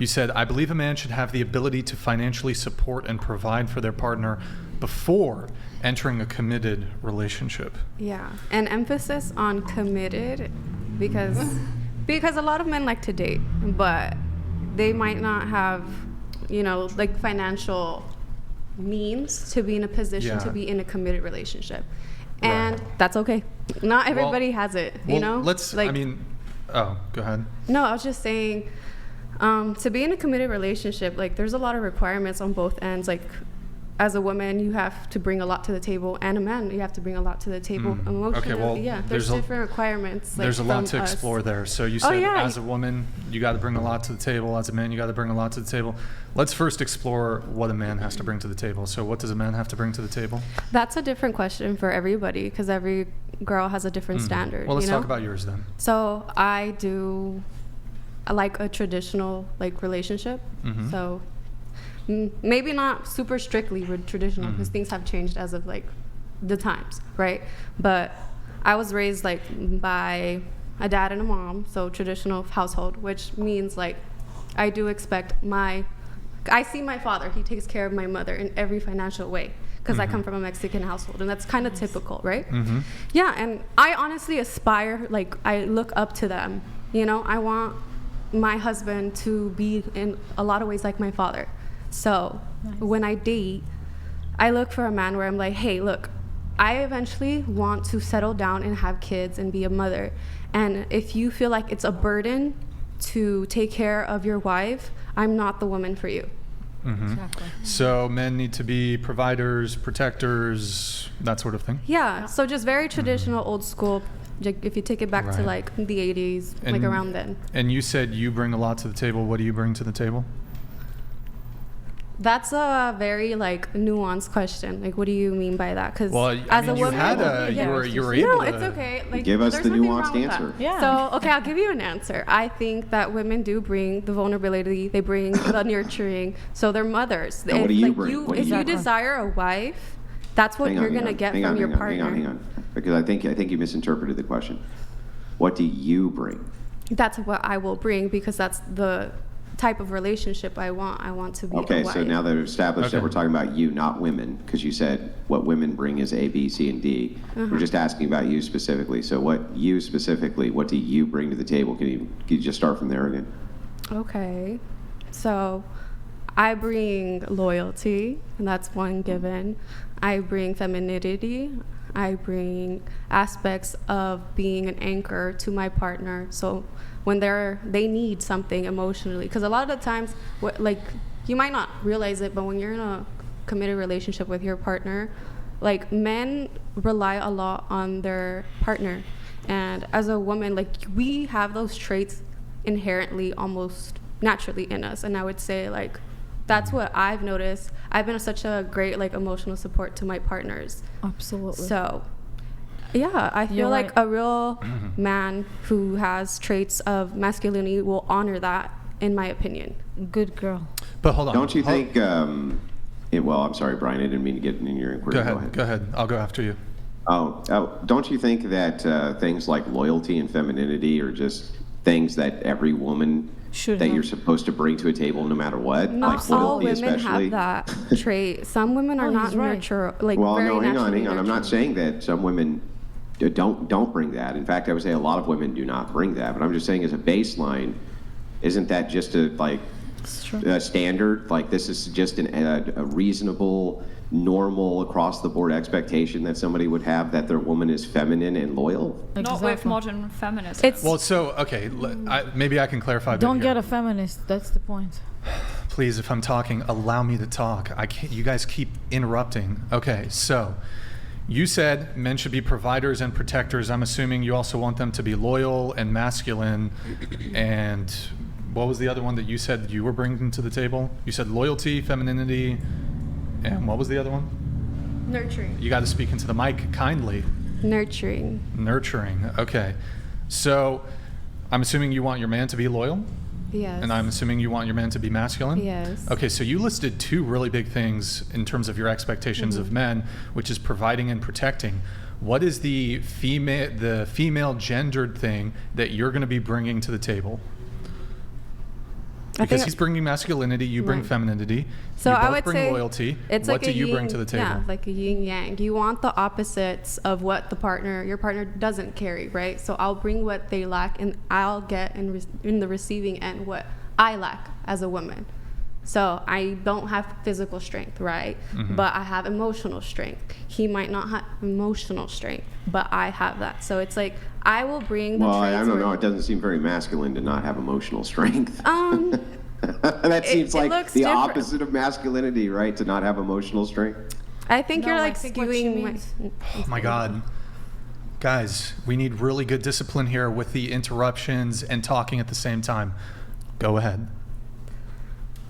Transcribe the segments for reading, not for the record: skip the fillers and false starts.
You said, I believe a man should have the ability to financially support and provide for their partner before entering a committed relationship. Yeah, and emphasis on committed because a lot of men like to date, but they might not have, like financial means to be in a position to be in a committed relationship. And that's okay. Not everybody has it, you know? Go ahead. No, I was just saying, to be in a committed relationship, like there's a lot of requirements on both ends. Like as a woman, you have to bring a lot to the table, and a man, you have to bring a lot to the table emotionally. Okay, well, there's different requirements. There's a lot to explore there. So you said as a woman, you got to bring a lot to the table. As a man, you got to bring a lot to the table. Let's first explore what a man has to bring to the table. So what does a man have to bring to the table? That's a different question for everybody because every girl has a different standard. Well, let's talk about yours then. So I like a traditional relationship. So maybe not super strictly traditional because things have changed as of the times, right? But I was raised by a dad and a mom, so traditional household, which means I do expect I see my father, he takes care of my mother in every financial way because I come from a Mexican household, and that's kind of typical, right? Yeah, and I honestly aspire, I look up to them, I want my husband to be in a lot of ways like my father. So when I date, I look for a man where I'm like, hey, look, I eventually want to settle down and have kids and be a mother. And if you feel like it's a burden to take care of your wife, I'm not the woman for you. Exactly. So men need to be providers, protectors, that sort of thing? Yeah, so just very traditional, old school, if you take it back to the 80s, around then. And you said you bring a lot to the table. What do you bring to the table? That's a very nuanced question. What do you mean by that? Because as a woman, you were able to. No, it's okay. Give us the nuanced answer. Yeah. So I'll give you an answer. I think that women do bring the vulnerability. They bring the nurturing. So they're mothers. What do you bring? If you desire a wife, that's what you're gonna get from your partner. Hang on. Because I think you misinterpreted the question. What do you bring? That's what I will bring because that's the type of relationship I want. I want to be a wife. So now that we've established that we're talking about you, not women, because you said what women bring is A, B, C, and D. We're just asking about you specifically. So what do you bring to the table? Can you just start from there again? Okay. So I bring loyalty, and that's one given. I bring femininity. I bring aspects of being an anchor to my partner. So when they need something emotionally, because a lot of the times, you might not realize it, but when you're in a committed relationship with your partner, men rely a lot on their partner, and as a woman, we have those traits inherently, almost naturally in us, and I would say that's what I've noticed. I've been such a great emotional support to my partners. Absolutely. So yeah, I feel a real man who has traits of masculinity will honor that, in my opinion. Good girl. But hold on. Don't you think, I'm sorry, Brian, I didn't mean to get in your inquiry. Go ahead. I'll go after you. Don't you think that things like loyalty and femininity are just things that every woman you're supposed to bring to a table no matter what? Not all women have that trait. Some women are not nurture, hang on. I'm not saying that some women don't bring that. In fact, I would say a lot of women do not bring that. But I'm just saying, as a baseline, isn't that just a standard? This is just a reasonable, normal, across the board expectation that somebody would have, that their woman is feminine and loyal? Exactly. Not with modern feminism. Maybe I can clarify. Don't get a feminist. That's the point. Please, if I'm talking, allow me to talk. You guys keep interrupting. Okay, so you said men should be providers and protectors. I'm assuming you also want them to be loyal and masculine. And what was the other one that you said you were bringing to the table? You said loyalty, femininity, and what was the other one? Nurturing. You got to speak into the mic kindly. Nurturing. Okay. So I'm assuming you want your man to be loyal? Yes. And I'm assuming you want your man to be masculine? Yes. Okay, so you listed two really big things in terms of your expectations of men, which is providing and protecting. What is the female gendered thing that you're going to be bringing to the table? Because think- he's bringing masculinity, you bring Right. femininity. So you I both would bring say loyalty. it's What like do a you bring yin- to the table? Yeah, like a yin yang. You want the opposites of what your partner doesn't carry, right? So I'll bring what they lack, and I'll get in the receiving end what I lack as a woman. So I don't have physical strength, right? Mm-hmm. But I have emotional strength. He might not have emotional strength, but I have that. So it's like I will bring the Well, traits. I don't know. where- It doesn't seem very masculine to not have emotional strength. Um, That seems it like looks the different. opposite of masculinity, right? To not have emotional strength. I think No, you're I like think what she skewing. means- Oh my God. Guys, we need really good discipline here with the interruptions and talking at the same time. Go ahead.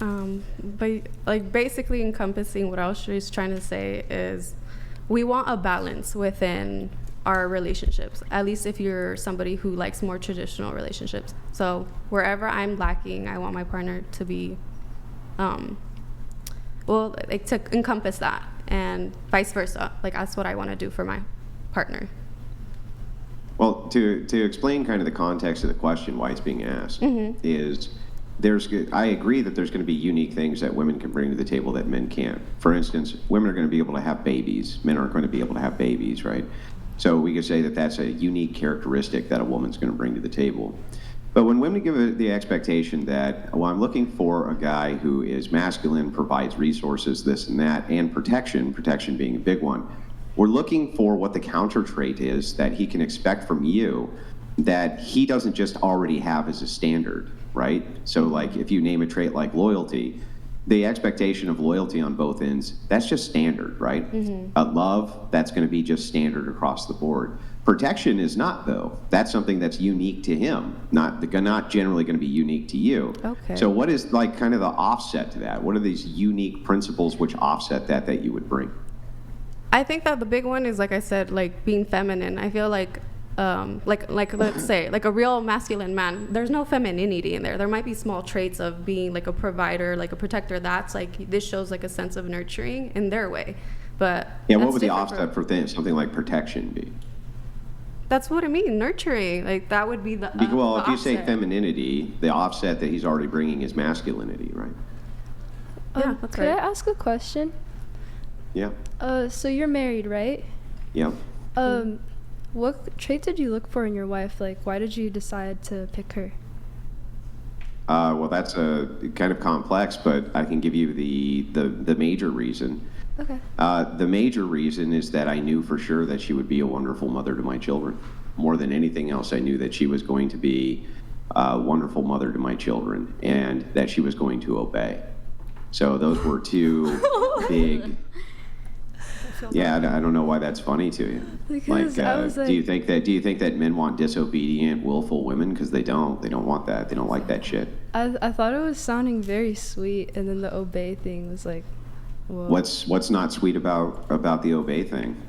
But like basically encompassing what I was just trying to say is we want a balance within our relationships, at least if you're somebody who likes more traditional relationships. So wherever I'm lacking, I want my partner to be, like to encompass that, and vice versa. Like that's what I want to do for my partner. Well, to explain kind of the context of the question, why it's being asked, is I agree that there's going to be unique things that women can bring to the table that men can't. For instance, women are going to be able to have babies. Men aren't going to be able to have babies, right? So we could say that that's a unique characteristic that a woman's going to bring to the table. But when women give it the expectation that, well, I'm looking for a guy who is masculine, provides resources, this and that, and protection being a big one, we're looking for what the counter trait is that he can expect from you that he doesn't just already have as a standard, right? So like if you name a trait like loyalty, the expectation of loyalty on both ends, that's just standard, right? Love, that's going to be just standard across the board. Protection is not, though. That's something that's unique to him, not generally going to be unique to you. Okay. So what is like kind of the offset to that? What are these unique principles which offset that you would bring? I think that the big one is, like I said, like being feminine. I feel like let's say like a real masculine man, there's no femininity in there. There might be small traits of being like a provider, like a protector. That's like, this shows like a sense of nurturing in their way. But Yeah, what that's would the different offset for something like protection be? That's what I mean, nurturing. Like that would be the Well, the if you say offset. femininity, the offset that he's already bringing is masculinity, right? Yeah, that's Could I right. ask a question? Yeah, So you're married, right? yeah. What traits did you look for in your wife? Like, why did you decide to pick her? Well, that's kind of complex, but I can give you the major reason. Okay. The major reason is that I knew for sure that she would be a wonderful mother to my children. More than anything else, I knew that she was going to be a wonderful mother to my children and that she was going to obey. So those were two big. Yeah, I don't know why that's funny to you. Because I was do you think that men want disobedient, willful women? Because they don't. They don't want that. They don't like that shit. I thought it was sounding very sweet, and then the obey thing was like, whoa. What's not sweet about the obey thing?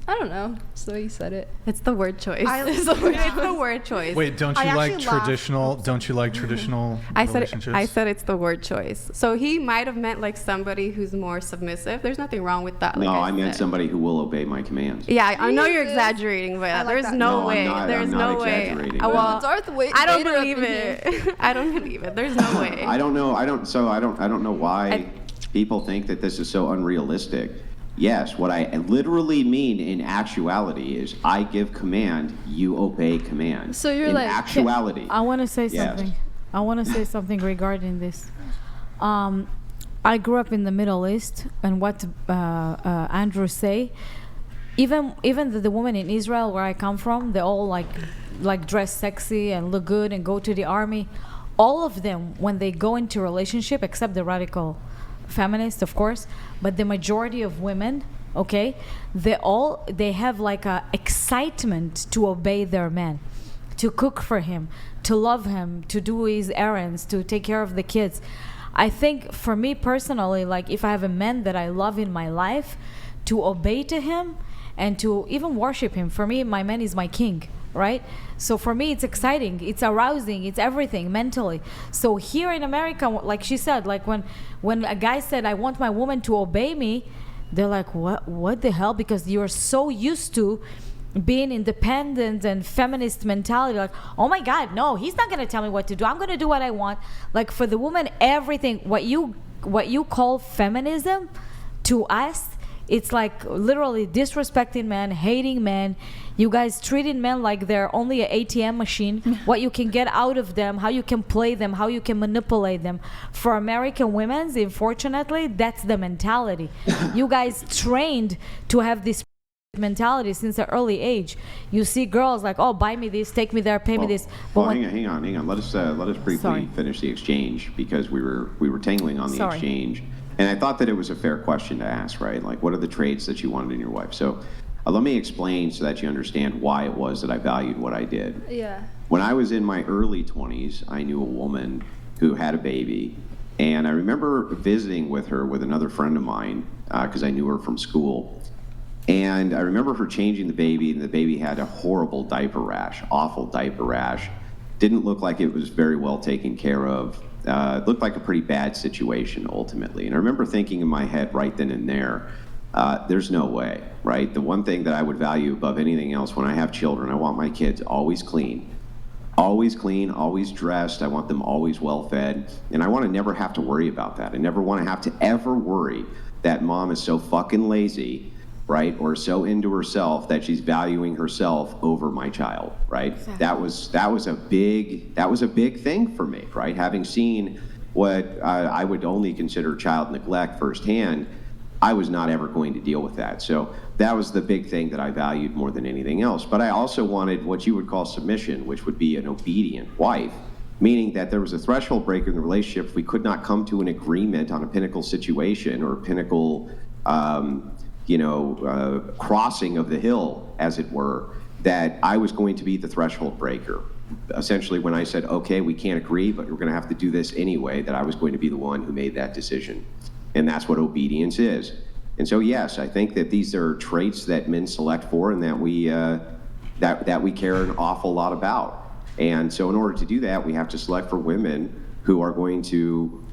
I don't know. It's the way you said it. It's the word choice. I- It's the word choice. Wait, don't I you like actually laughed. traditional? Don't you like traditional I said relationships? it's the word choice. So he might have meant like somebody who's more submissive. There's nothing wrong with that. Like No, I meant said. somebody who will obey my commands. Yeah, I know you're Jesus. exaggerating, but like there's that. no, No, I'm way. not- There's I'm not no way. exaggerating. Well, Darth Vader I don't up believe in it. I don't believe it. There's no way. I don't know. I don't know why people think that this is so unrealistic. Yes, what I literally mean in actuality is I give command, you obey command. So you're in like- actuality. I want to say Yes. something. I want to say something regarding this. I grew up in the Middle East, and what Andrew say, even the women in Israel where I come from, they all like dress sexy and look good and go to the army. All of them, when they go into a relationship, except the radical feminists, of course, but the majority of women, okay, they have like a excitement to obey their man, to cook for him, to love him, to do his errands, to take care of the kids. I think for me personally, like if I have a man that I love in my life, to obey to him and to even worship him. For me, my man is my king, right? So for me, it's exciting, it's arousing, it's everything mentally. So here in America, like she said, like when a guy said, I want my woman to obey me, they're like, what the hell? Because you're so used to being independent and feminist mentality, like, oh my God, no, he's not gonna tell me what to do. I'm gonna do what I want. Like for the woman, everything what you call feminism to us, it's like literally disrespecting men, hating men. You guys treating men like they're only an ATM machine. What you can get out of them, how you can play them, how you can manipulate them. For American women, unfortunately, that's the mentality. You guys trained to have this mentality since an early age. You see girls like, oh, buy me this, take me there, pay me this. But Well, hang on. Let us briefly Sorry. finish the exchange, because we were tangling on the Sorry. exchange, and I thought that it was a fair question to ask, right? Like, what are the traits that you wanted in your wife? So let me explain so that you understand why it was that I valued what I did. Yeah. When I was in my early 20s, I knew a woman who had a baby, and I remember visiting with her with another friend of mine, because I knew her from school. And I remember her changing the baby, and the baby had a horrible diaper rash, awful diaper rash. Didn't look like it was very well taken care of. It looked like a pretty bad situation, ultimately. And I remember thinking in my head right then and there, there's no way, right? The one thing that I would value above anything else when I have children, I want my kids always clean, always dressed. I want them always well fed. And I want to never have to worry about that. I never want to have to ever worry that mom is so fucking lazy, right, or so into herself that she's valuing herself over my child, right? Exactly. That was a big thing for me, right? Having seen what I would only consider child neglect firsthand, I was not ever going to deal with that. So that was the big thing that I valued more than anything else. But I also wanted what you would call submission, which would be an obedient wife, meaning that there was a threshold breaker in the relationship if we could not come to an agreement on a pinnacle situation or a pinnacle crossing of the hill, as it were, that I was going to be the threshold breaker. Essentially, when I said, okay, we can't agree, but we're going to have to do this anyway, that I was going to be the one who made that decision. And that's what obedience is. And so, yes, I think that these are traits that men select for and that we care an awful lot about. And so in order to do that, we have to select for women who are going to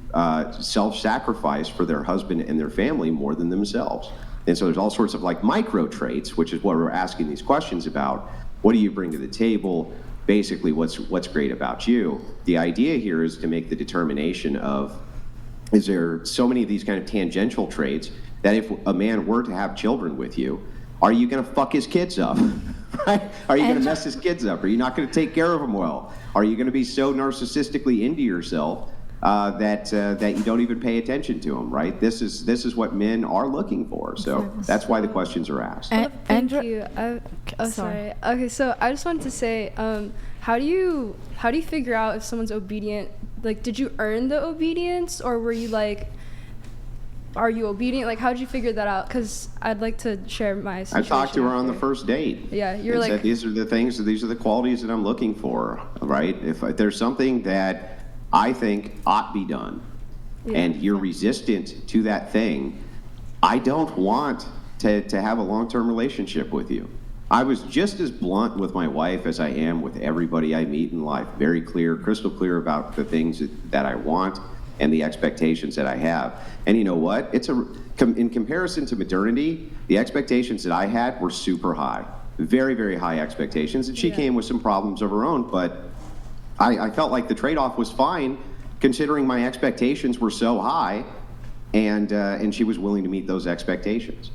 self-sacrifice for their husband and their family more than themselves. And so there's all sorts of like micro traits, which is what we're asking these questions about. What do you bring to the table? Basically, what's great about you? The idea here is to make the determination of, is there so many of these kind of tangential traits that if a man were to have children with you, are you going to fuck his kids up? Right? Are you going to mess his kids up? Are you not going to take care of them well? Are you going to be so narcissistically into yourself that you don't even pay attention to them, right? This is what men are looking for. So that's why the questions are asked. Thank you. Sorry. Okay, so I just wanted to say, how do you figure out if someone's obedient? Like, did you earn the obedience, or were you like, are you obedient? Like, how did you figure that out? Because I'd like to share my situation. I talked to her on the first date. Yeah, you're like, said, these are the qualities that I'm looking for, right? If there's something that I think ought be done, and you're resistant to that thing, I don't want to have a long-term relationship with you. I was just as blunt with my wife as I am with everybody I meet in life. Very clear, crystal clear about the things that I want and the expectations that I have. And you know what? In comparison to modernity, the expectations that I had were super high. Very, very high expectations. And she came with some problems of her own, but I felt like the trade-off was fine, considering my expectations were so high, and she was willing to meet those expectations.